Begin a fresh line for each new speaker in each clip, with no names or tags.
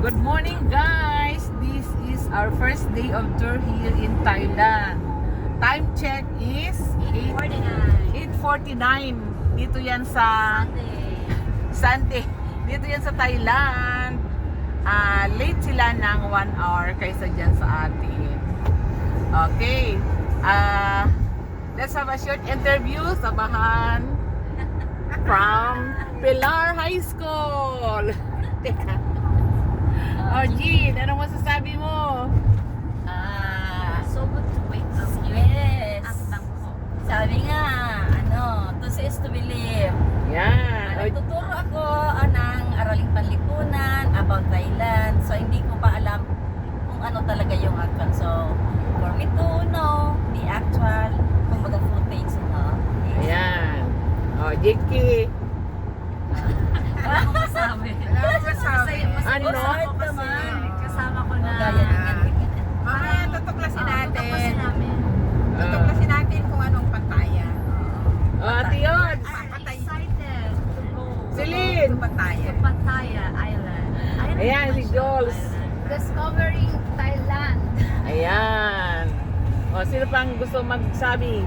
Good morning guys! This is our first day of tour here in Thailand. Time check is 8:49. Dito yan sa Sunday. Dito yan sa Thailand. Late sila ng 1 hour kaysa dyan sa atin. Okay. Let's have a short interview. Sabahan from Pilar High School. Teka. Oh, Jean, anong masasabi mo?
So good to wake up.
Yes.
Ang po.
Sabi nga, to see is to believe.
Yan.
Nagtuturo ako ng araling panlipunan about Thailand. So, hindi ko pa alam kung ano talaga yung actual. So, for me to know the actual, kumbaga footage,
Ayan. Oh, Jiki.
Wala akong masabi.
Ano?
Masaya naman. Kasama ko na.
Gaya ng ganyan.
Mamaya tutuklasin natin.
Tutuklasin namin.
Tutuklasin natin kung anong pantayan.
Oh, Ate Yon.
Excited to go
Celine.
to
Pantayan.
Pattaya Island.
Ayan, si Jules.
Discovering Thailand.
Ayan. Oh, sino pang gusto magsabi?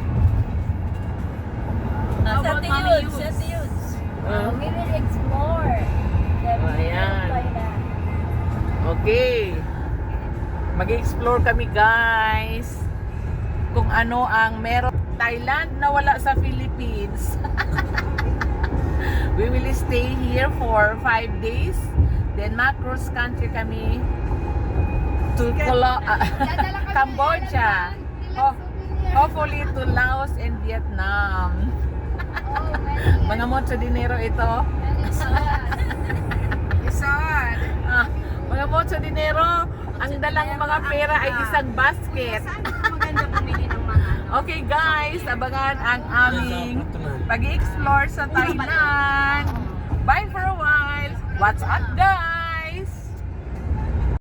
Sa
About Mami
Tiyuds,
Yudes.
sa Tiyuds.
We will explore the
Ayan.
Thailand.
Okay. Mag-explore kami guys. Kung ano ang meron Thailand na wala sa Philippines. We will stay here for 5 days. Then cross country kami to Cambodia. Hopefully to Laos and Vietnam. Mga mucho dinero ito.
Isod.
Mga mucho dinero. Ang dalang mga pera ay isang basket.
Maganda bumili ng mga
Okay guys, abangan ang aming pag-explore sa Thailand. Bye for a while. What's up guys?